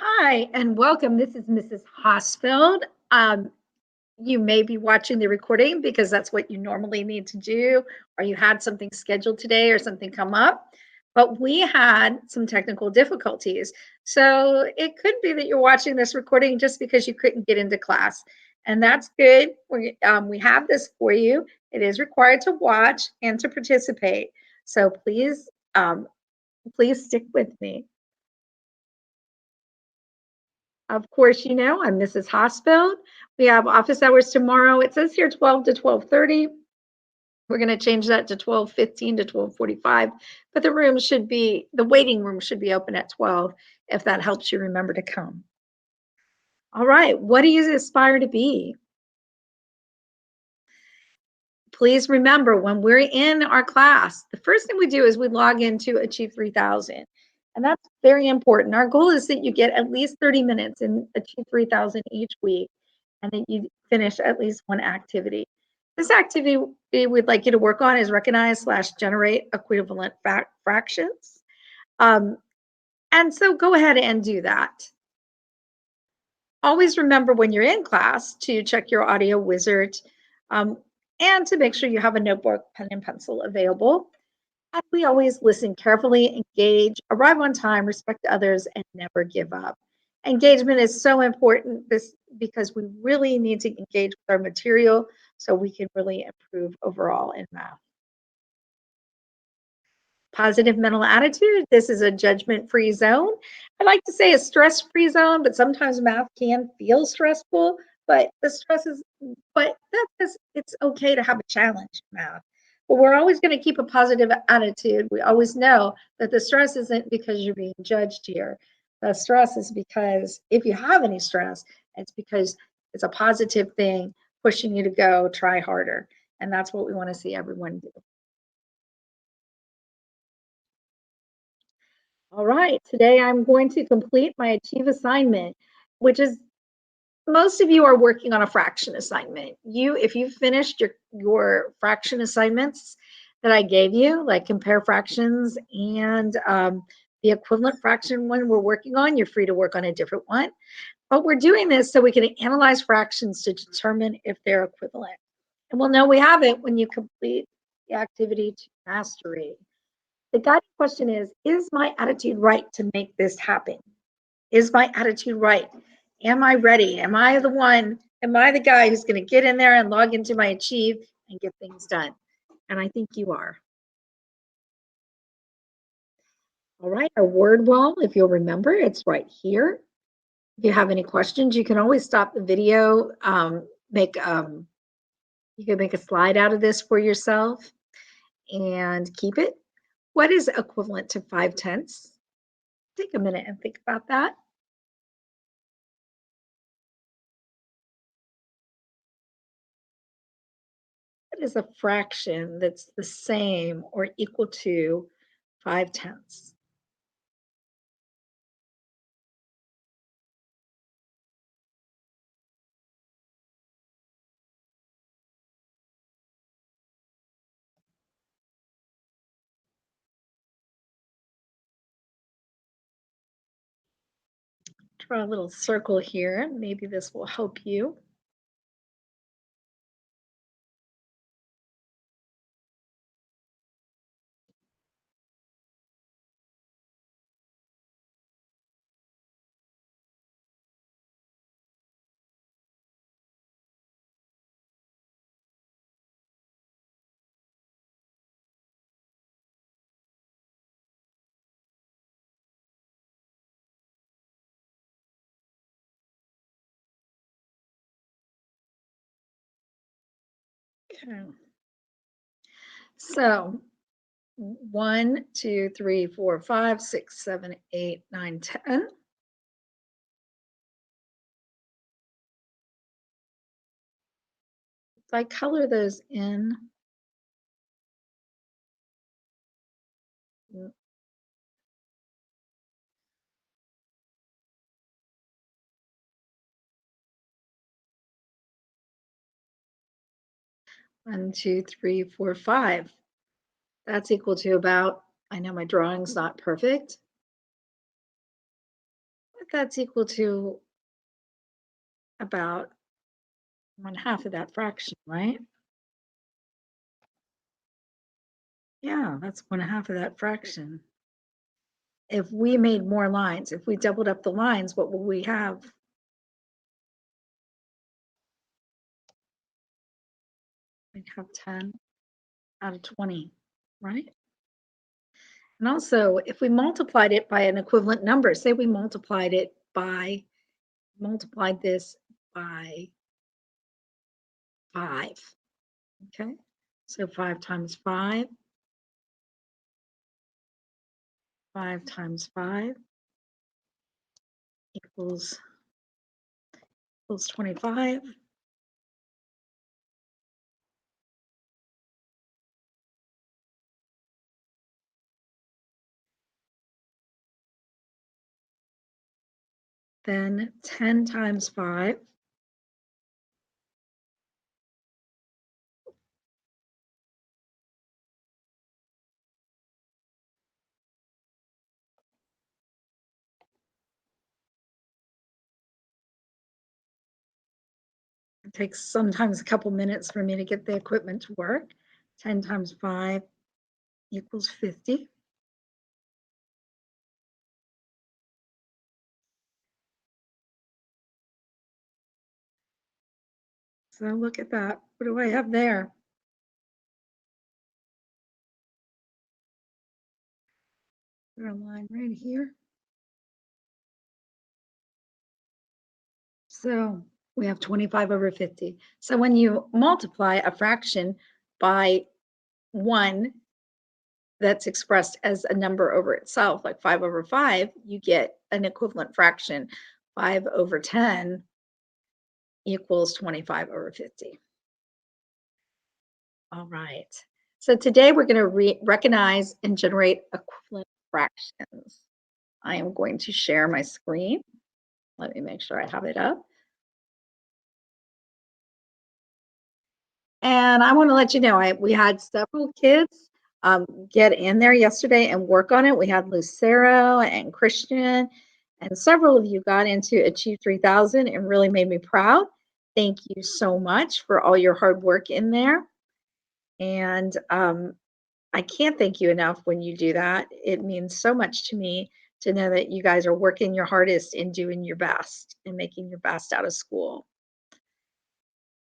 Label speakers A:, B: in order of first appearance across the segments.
A: Hi, and welcome. This is Mrs. Hossfeld. You may be watching the recording because that's what you normally need to do, or you had something scheduled today or something come up. But we had some technical difficulties. So it could be that you're watching this recording just because you couldn't get into class. And that's good. We have this for you. It is required to watch and to participate. So please stick with me. Of course, I'm Mrs. Hossfeld. We have office hours tomorrow. It says here 12 to 12:30. We're going to change that to 12:15 to 12:45, but the waiting room should be open at 12 if that helps you remember to come. All right, what do you aspire to be? Please remember when we're in our class, the first thing we do is we log into Achieve3000. And that's very important. Our goal is that you get at least 30 minutes in Achieve3000 each week and that you finish at least one activity. This activity we'd like you to work on is recognize/generate equivalent fractions. And so go ahead and do that. Always remember when you're in class to check your audio wizard um, and to make sure you have a notebook, pen, and pencil available. And we always listen carefully, engage, arrive on time, respect others, and never give up. Engagement is so important because we really need to engage with our material so we can really improve overall in math. Positive mental attitude. This is a judgment-free zone. I like to say a stress-free zone, but sometimes math can feel stressful. But that's because it's okay to have a challenge in math. But we're always going to keep a positive attitude. We always know that the stress isn't because you're being judged here. The stress is because if you have any stress, it's because it's a positive thing pushing you to go try harder. And that's what we want to see everyone do. All right, today I'm going to complete my Achieve assignment, which is most of you are working on a fraction assignment. If you finished your fraction assignments that I gave you, like compare fractions and the equivalent fraction one we're working on, you're free to work on a different one. But we're doing this so we can analyze fractions to determine if they're equivalent. And we'll know we have it when you complete the activity to mastery. The guiding question is my attitude right to make this happen? Is my attitude right? Am I ready? Am I the guy who's going to get in there and log into my Achieve and get things done? And I think you are. All right, our word wall, if you'll remember, it's right here. If you have any questions, you can always stop the video, you can make a slide out of this for yourself and keep it. What is equivalent to 5/10? Take a minute and think about that. What is a fraction that's the same or equal to 5/10? Draw a little circle here. Maybe this will help you. Okay. So 1, 2, 3, 4, 5, 6, 7, 8, 9, 10. If I color those in, 1, 2, 3, 4, 5. That's equal to about, I know my drawing's not perfect. That's equal to about 1/2 of that fraction, right? Yeah, that's 1/2 of that fraction. If we made more lines, if we doubled up the lines, what will we have? We'd have 10 out of 20, right? And also, if we multiplied it by an equivalent number, say we multiplied this by 5, okay? So 5 times 5, 5 times 5 equals 25. Then 10 times 5 it takes sometimes a couple minutes for me to get the equipment to work. 10 times 5 equals 50. So look at that. What do I have there? Put a line right here. So we have 25 over 50. So when you multiply a fraction by 1 that's expressed as a number over itself, like 5 over 5, you get an equivalent fraction. 5 over 10 equals 25 over 50. All right. So today we're going to recognize and generate equivalent fractions. I am going to share my screen. Let me make sure I have it up. And I want to let you know, we had several kids get in there yesterday and work on it. We had Lucero and Christian, and several of you got into Achieve 3000 and really made me proud. Thank you so much for all your hard work in there. And I can't thank you enough when you do that. It means so much to me to know that you guys are working your hardest and doing your best and making your best out of school.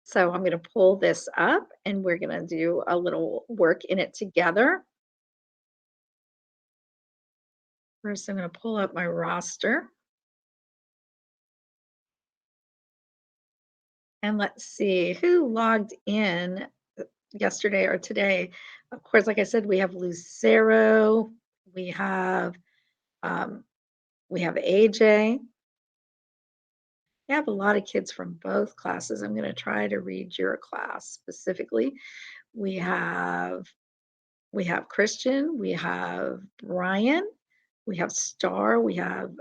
A: So I'm going to pull this up and we're going to do a little work in it together. First, I'm going to pull up my roster. And let's see who logged in yesterday or today. Of course, like I said, we have Lucero, we have um, AJ. We have a lot of kids from both classes. I'm going to try to read your class specifically. We have Christian, we have Brian, we have Star, we have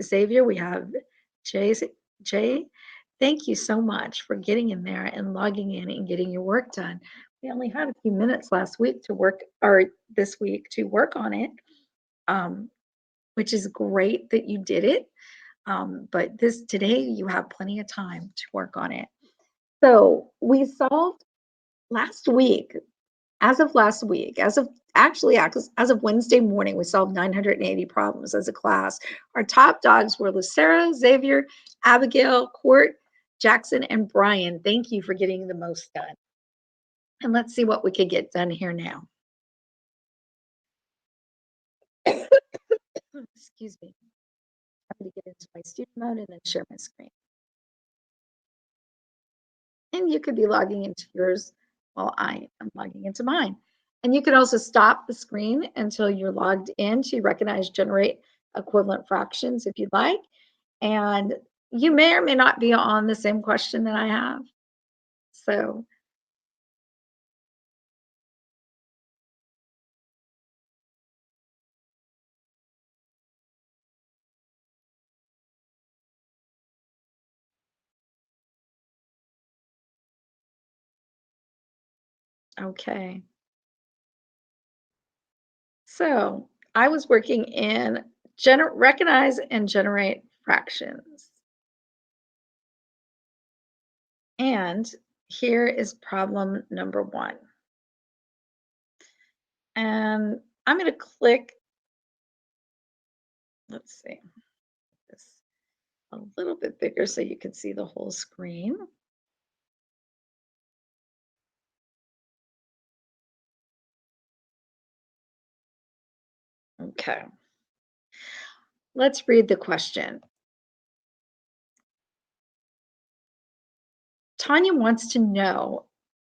A: Xavier, we have Jay. Thank you so much for getting in there and logging in and getting your work done. We only had a few minutes last week to work, or this week to work on it, which is great that you did it. But today you have plenty of time to work on it. So we solved last week, as of Wednesday morning, we solved 980 problems as a class. Our top dogs were Lucero, Xavier, Abigail, Court, Jackson, and Brian. Thank you for getting the most done. And let's see what we can get done here now. Excuse me. I'm going to get into my student mode and then share my screen. And you could be logging into yours while I am logging into mine. And you could also stop the screen until you're logged in to recognize generate equivalent fractions if you'd like. And you may or may not be on the same question that I have. So okay. So I was working in recognize and generate fractions. And here is problem number 1. And I'm going to click, let's see, this a little bit bigger so you can see the whole screen. Okay. Let's read the question. Tanya wants to know,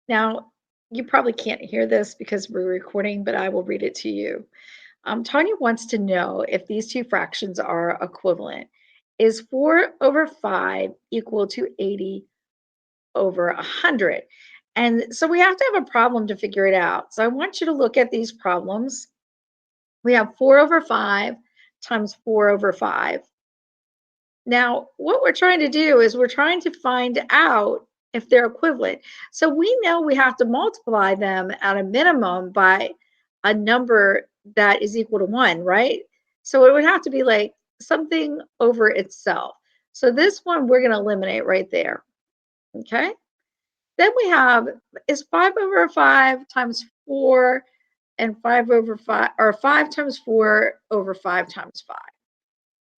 A: now you probably can't hear this because we're recording, but I will read it to you. Tanya wants to know if these two fractions are equivalent. Is 4 over 5 equal to 80 over 100? And so we have to have a problem to figure it out. So I want you to look at these problems. We have 4 over 5 times 4 over 5. Now, what we're trying to do is we're trying to find out if they're equivalent. So we know we have to multiply them at a minimum by a number that is equal to 1, right? So it would have to be like something over itself. So this one we're going to eliminate right there. Okay. Then we have, is 5 over 5 times 4 and 5 over 5, or 5 times 4 over 5 times 5.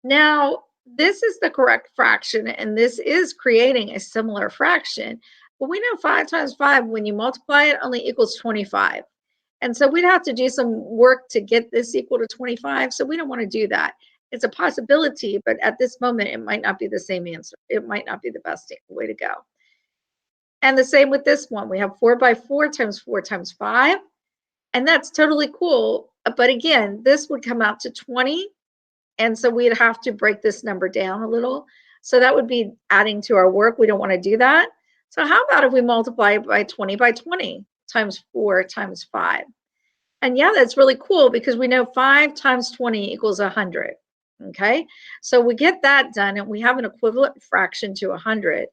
A: Now, this is the correct fraction, and this is creating a similar fraction. But we know 5 times 5, when you multiply it, only equals 25. And so we'd have to do some work to get this equal to 25. So we don't want to do that. It's a possibility, but at this moment, it might not be the same answer. It might not be the best way to go. And the same with this one. We have 4 by 4 times 4 times 5. And that's totally cool. But again, this would come out to 20. And so we'd have to break this number down a little. So that would be adding to our work. We don't want to do that. So how about if we multiply it by 20 times 4 times 5? And yeah, that's really cool because we know 5 times 20 equals 100. Okay, so we get that done and we have an equivalent fraction to 100.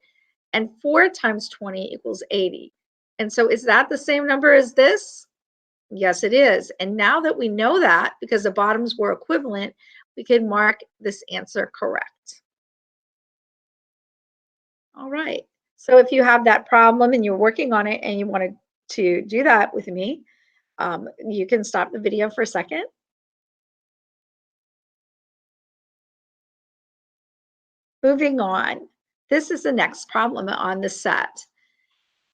A: And 4 times 20 equals 80. And so is that the same number as this? Yes, it is. And now that we know that, because the bottoms were equivalent, we can mark this answer correct. All right. So if you have that problem and you're working on it and you wanted to do that with me, you can stop the video for a second. Moving on. This is the next problem on the set.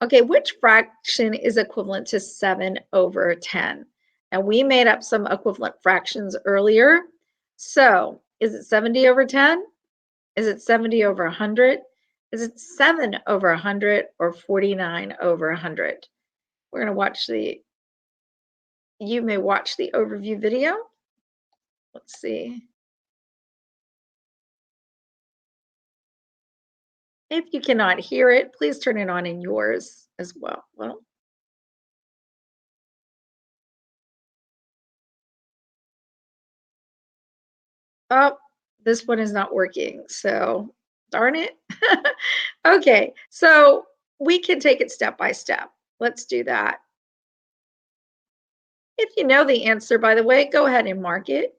A: Okay, which fraction is equivalent to 7 over 10? And we made up some equivalent fractions earlier. So is it 70 over 10? Is it 70 over 100? Is it 7 over 100 or 49 over 100? We're going to watch you may watch the overview video. Let's see. If you cannot hear it, please turn it on in yours as well. Oh, this one is not working. So darn it. Okay, so we can take it step by step. Let's do that. If you know the answer, by the way, go ahead and mark it.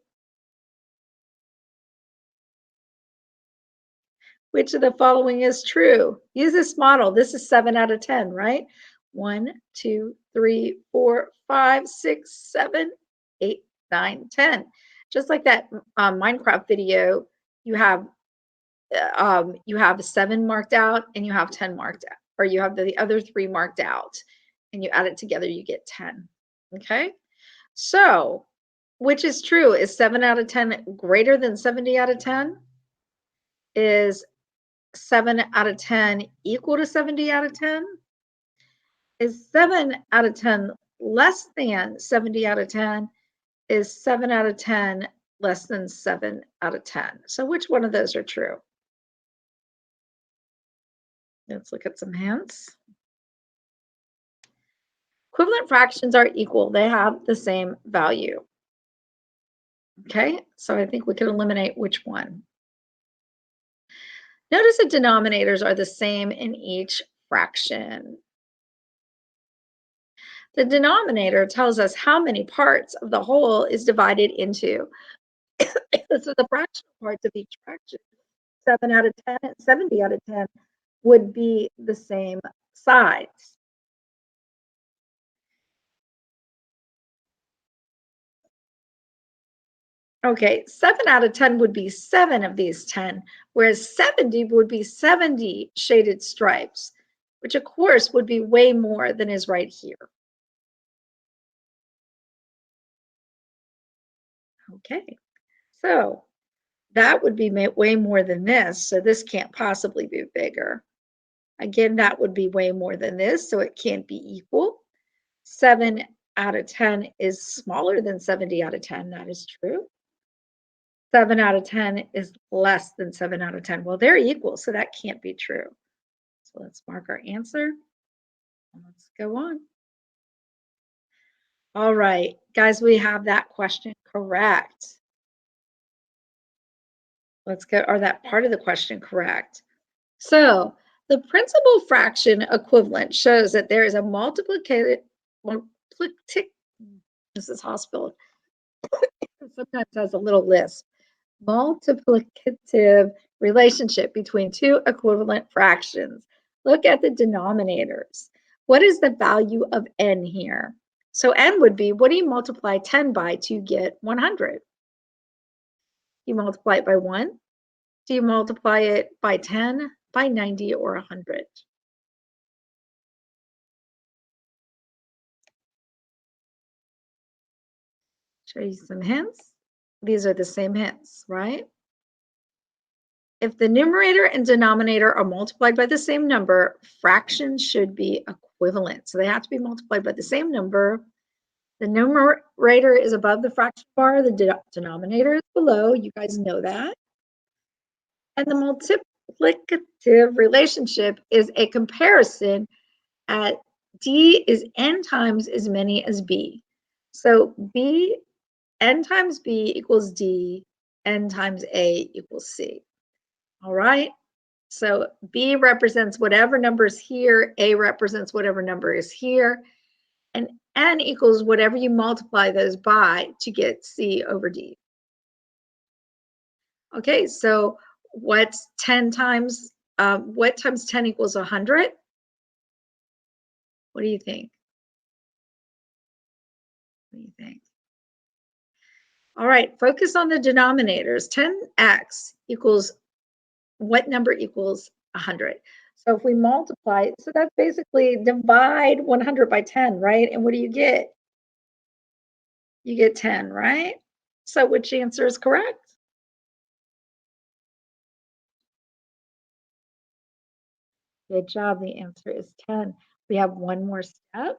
A: Which of the following is true? Use this model. This is 7 out of 10, right? 1, 2, 3, 4, 5, 6, 7, 8, 9, 10. Just like that Minecraft video, you have 7 marked out and you have 10 marked out, or you have the other 3 marked out, and you add it together, you get 10. Okay, so which is true? Is 7 out of 10 greater than 70 out of 10? Is 7 out of 10 equal to 70 out of 10? Is 7 out of 10 less than 70 out of 10? Is 7 out of 10 less than 7 out of 10? So which one of those are true? Let's look at some hints. Equivalent fractions are equal. They have the same value. Okay, so I think we could eliminate which one. Notice the denominators are the same in each fraction. The denominator tells us how many parts of the whole is divided into. So the fractional parts of each fraction 7 out of 10 and 70 out of 10 would be the same size. Okay, 7 out of 10 would be 7 of these 10, whereas 70 would be 70 shaded stripes, which of course would be way more than is right here. Okay, so that would be way more than this, so this can't possibly be bigger. Again, that would be way more than this, so it can't be equal. 7 out of 10 is smaller than 70 out of 10. That is true. 7 out of 10 is less than 7 out of 10. Well, they're equal, so that can't be true. So let's mark our answer. Let's go on. All right, guys, we have that question correct. Let's get, or that part of the question correct. So the principal fraction equivalent shows that there is a this is Hossfeld, sometimes has a little lisp, multiplicative relationship between two equivalent fractions. Look at the denominators. What is the value of n here? So n would be, what do you multiply 10 by to get 100? You multiply it by 1? Do you multiply it by 10, by 90, or 100? Show you some hints. These are the same hints, right? If the numerator and denominator are multiplied by the same number, fractions should be equivalent. So they have to be multiplied by the same number. The numerator is above the fraction bar, the denominator is below. You guys know that. And the multiplicative relationship is a comparison at D is n times as many as B. So B, n times B equals D, n times A equals C. All right. So B represents whatever number is here, A represents whatever number is here, and N equals whatever you multiply those by to get C over D. Okay, so what's 10 times, what times 10 equals 100? What do you think? What do you think? All right, focus on the denominators. 10x equals, what number equals 100? So if we multiply, so that's basically divide 100 by 10, right? And what do you get? You get 10, right? So which answer is correct? Good job. The answer is 10. We have one more step.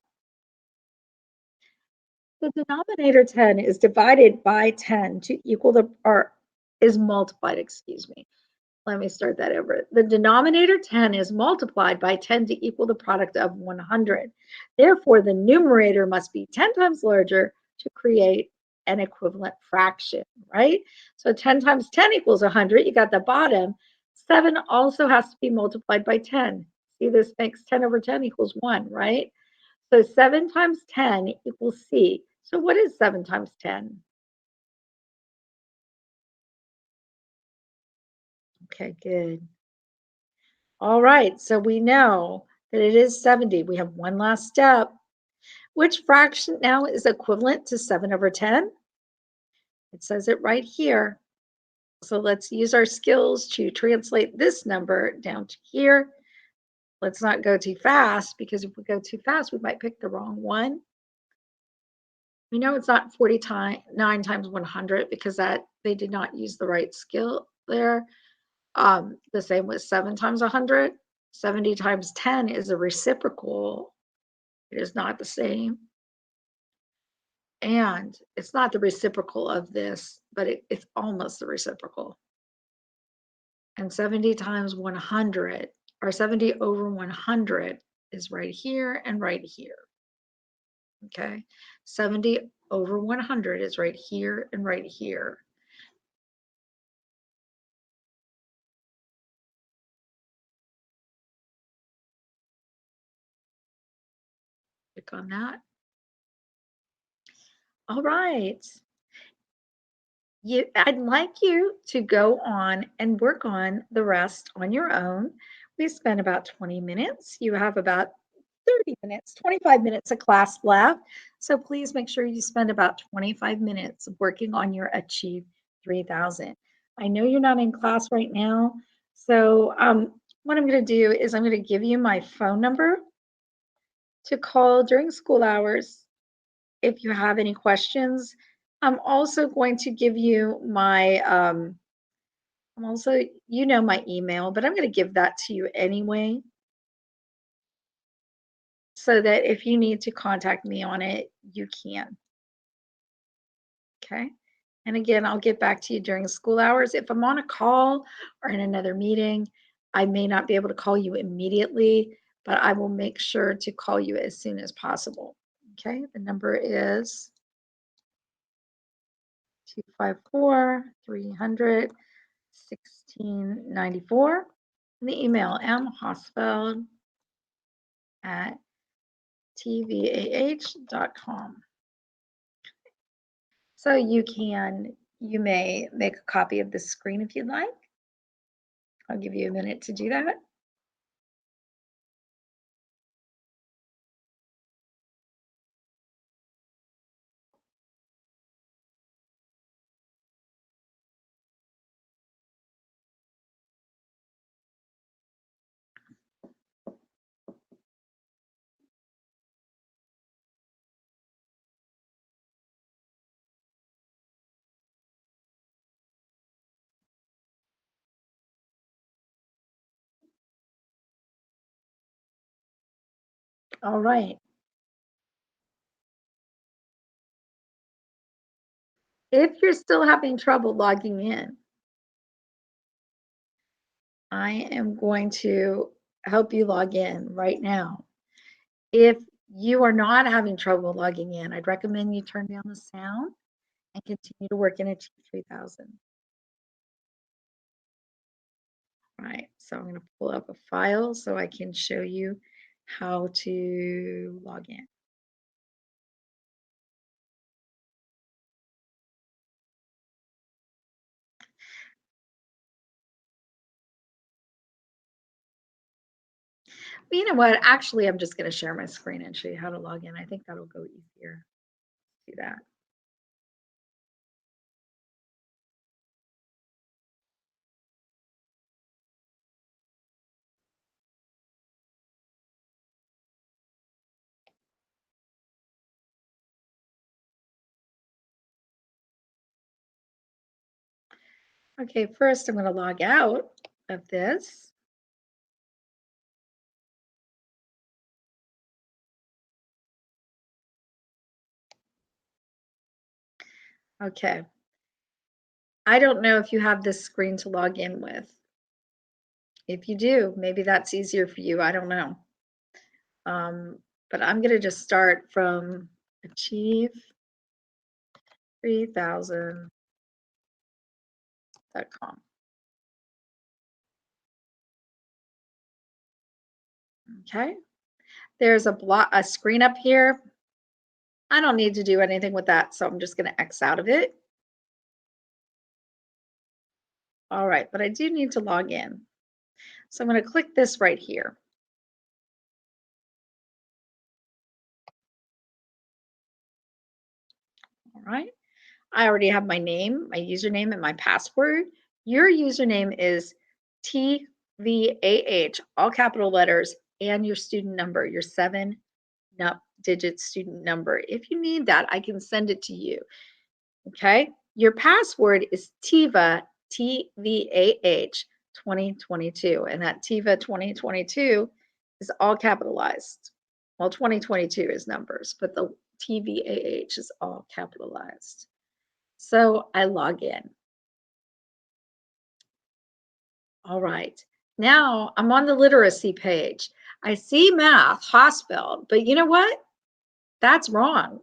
A: The denominator 10 is divided by 10 to equal the, or is multiplied, excuse me. Let me start that over. The denominator 10 is multiplied by 10 to equal the product of 100. Therefore, the numerator must be 10 times larger to create an equivalent fraction, right? So 10 times 10 equals 100. You got the bottom. 7 also has to be multiplied by 10. See, this makes 10 over 10 equals 1, right? So 7 times 10 equals C. So what is 7 times 10? Okay, good. All right, so we know that it is 70. We have one last step. Which fraction now is equivalent to 7 over 10? It says it right here. So let's use our skills to translate this number down to here. Let's not go too fast, because if we go too fast, we might pick the wrong one. We know it's not 49 times 100 because that they did not use the right skill there. The same with 7 times 100. 70 times 10 is a reciprocal. It is not the same. And it's not the reciprocal of this, but it's almost the reciprocal. And 70 times 100, or 70 over 100, is right here and right here. Okay, 70 over 100 is right here and right here. Click on that. All right. I'd like you to go on and work on the rest on your own. We spent about 20 minutes. You have about 30 minutes, 25 minutes of class left. So please make sure you spend about 25 minutes working on your Achieve 3000. I know you're not in class right now. So what I'm going to do is I'm going to give you my phone number to call during school hours if you have any questions. I'm also going to give you my, I'm also, you know, my email, but I'm going to give that to you anyway, so that if you need to contact me on it, you can. Okay. And again, I'll get back to you during school hours. If I'm on a call or in another meeting, I may not be able to call you immediately, but I will make sure to call you as soon as possible. Okay. The number is 254-300-1694. And the email mhossfeld at tvah.com. So you may make a copy of the screen if you'd like. I'll give you a minute to do that. All right. If you're still having trouble logging in, I am going to help you log in right now. If you are not having trouble logging in, I'd recommend you turn down the sound and continue to work in Achieve 3000. Right, so I'm going to pull up a file so I can show you how to log in. But you know what? Actually, I'm just going to share my screen and show you how to log in. I think that'll go easier. Do that. Okay, first I'm going to log out of this. Okay. I don't know if you have this screen to log in with. If you do, maybe that's easier for you. I don't know. But I'm going to just start from Achieve3000.com. Okay. There's a screen up here. I don't need to do anything with that, so I'm just going to X out of it. All right, but I do need to log in. So I'm going to click this right here. All right. I already have my name, my username, and my password. Your username is TVAH, all capital letters, and your student number, your 7-digit student number. If you need that, I can send it to you. Okay. Your password is TVAH 2022, and that TIVA 2022 is all capitalized. Well, 2022 is numbers, but the TVAH is all capitalized. So I log in. All right. Now I'm on the literacy page. I see math, Hossfeld, but you know what? That's wrong.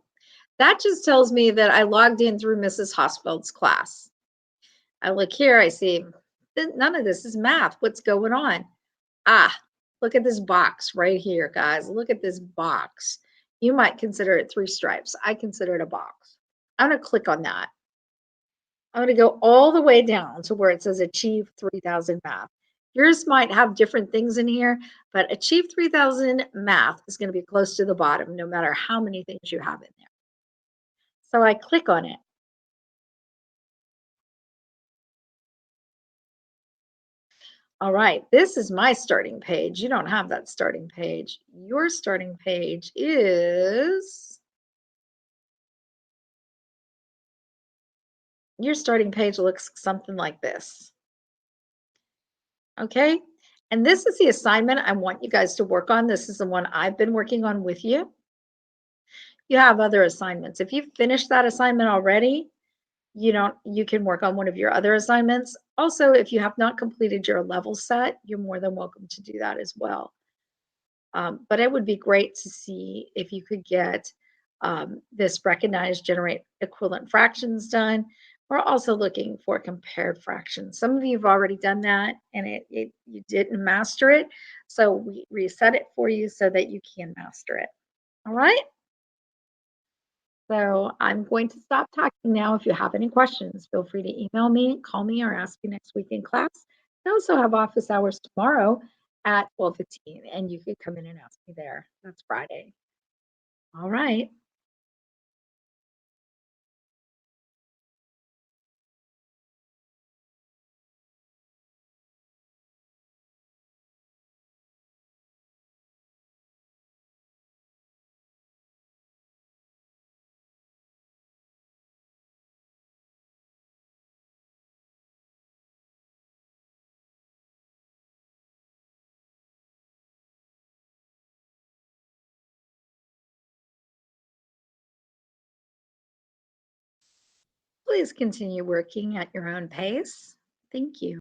A: That just tells me that I logged in through Mrs. Hossfeld's class. I look here, I see none of this is math. What's going on? Ah, look at this box right here, guys. Look at this box. You might consider it 3 stripes. I consider it a box. I'm going to click on that. I'm going to go all the way down to where it says Achieve 3000 Math. Yours might have different things in here, but Achieve 3000 Math is going to be close to the bottom, no matter how many things you have in there. So I click on it. All right, this is my starting page. You don't have that starting page. Your starting page is, your starting page looks something like this. Okay, and this is the assignment I want you guys to work on. This is the one I've been working on with you. You have other assignments. If you've finished that assignment already, you can work on one of your other assignments. Also, if you have not completed your level set, you're more than welcome to do that as well. But it would be great to see if you could get this recognize, generate equivalent fractions done. We're also looking for compared fractions. Some of you have already done that and you didn't master it. So we reset it for you so that you can master it. All right. So I'm going to stop talking now. If you have any questions, feel free to email me, call me, or ask me next week in class. I also have office hours tomorrow at 12:15, and you could come in and ask me there. That's Friday. All right. Please continue working at your own pace. Thank you.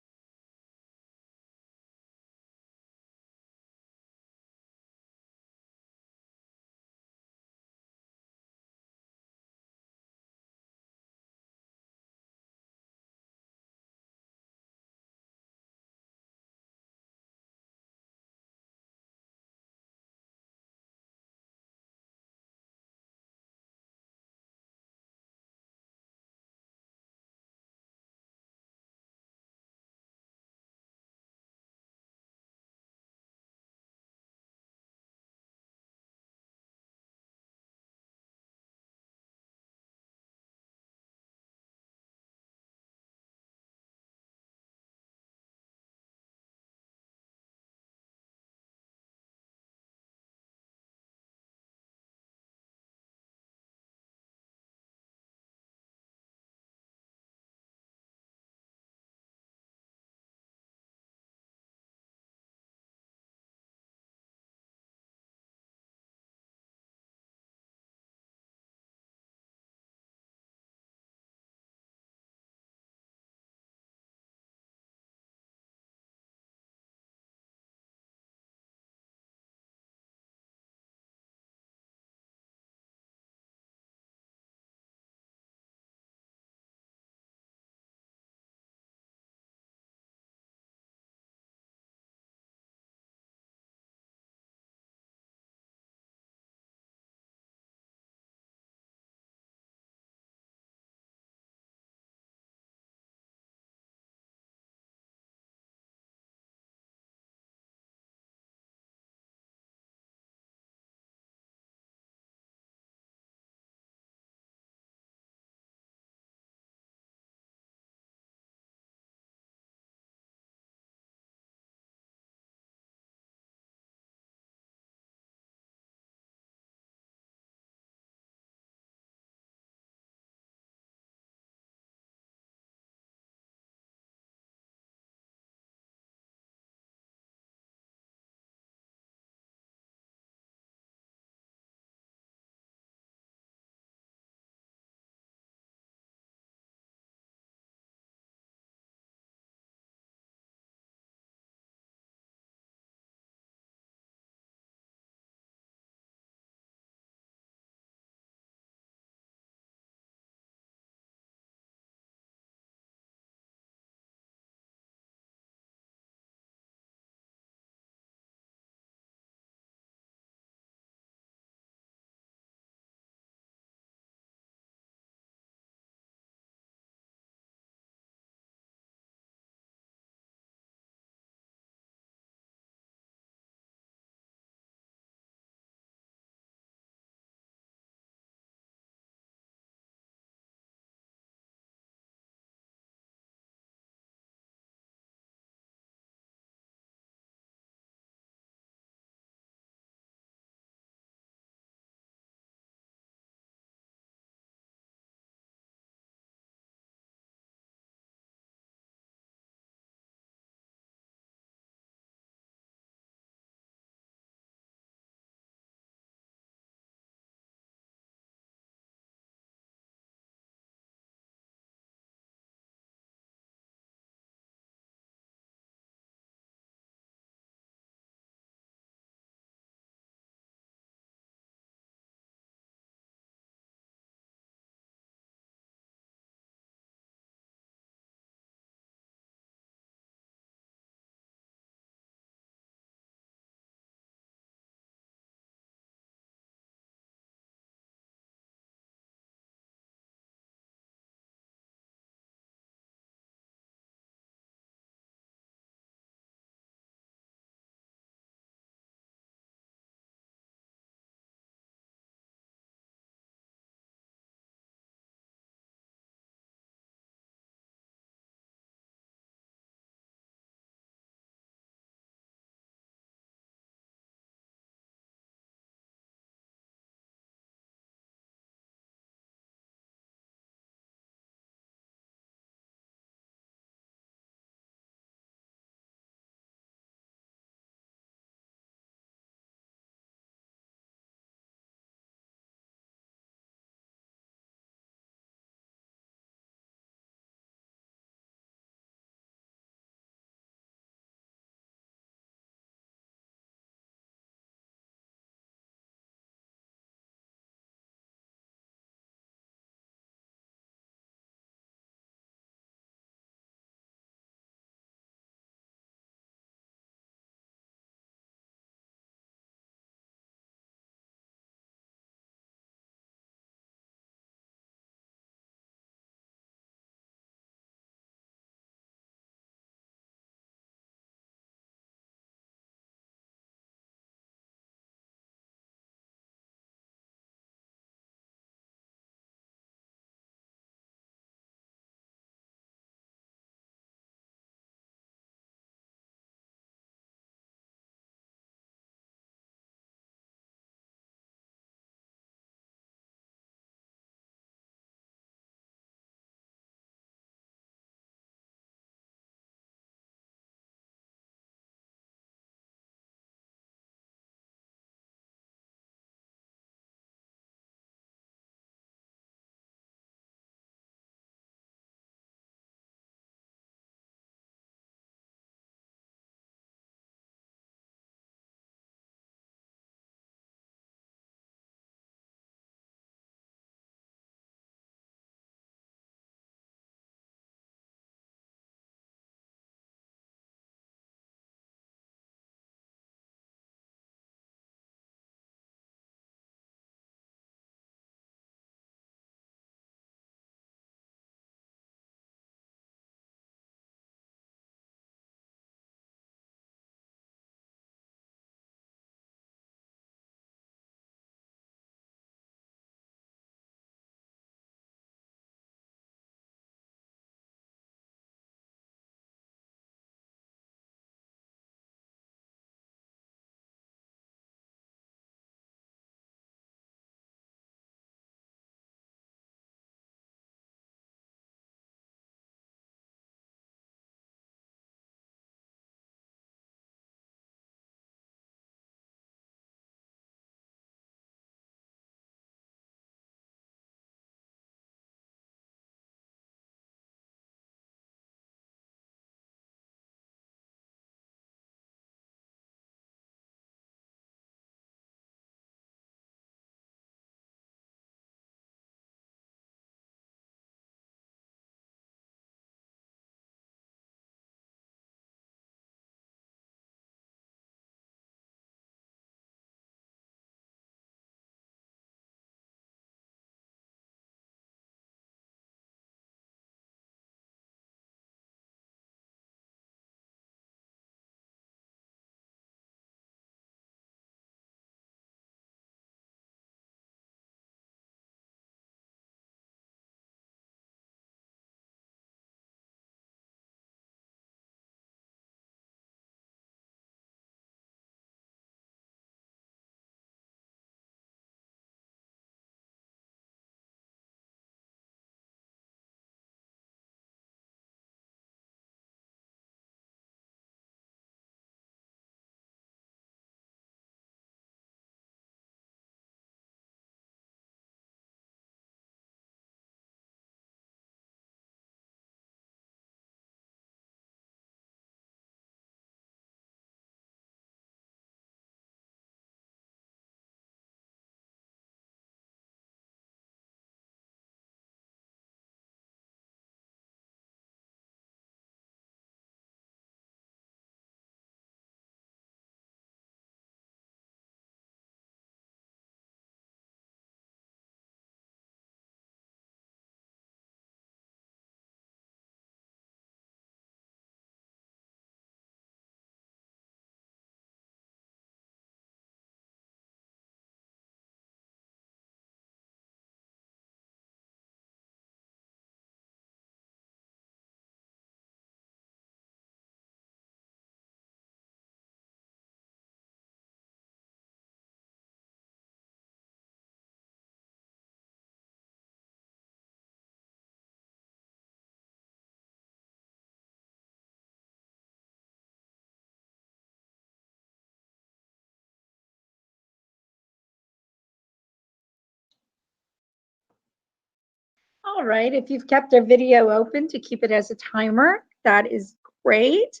A: All right, if you've kept our video open to keep it as a timer, that is great.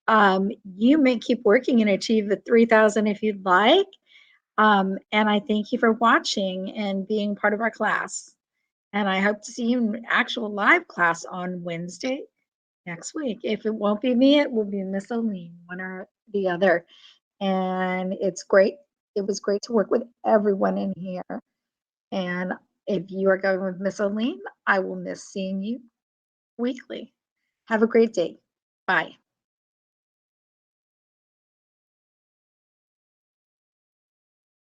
A: You may keep working and achieve the 3,000 if you'd like. And I thank you for watching and being part of our class. And I hope to see you in actual live class on Wednesday next week. If it won't be me, it will be Miss Aline, one or the other. And it's great. It was great to work with everyone in here. And if you are going with Miss Aline, I will miss seeing you weekly. Have a great day. Bye.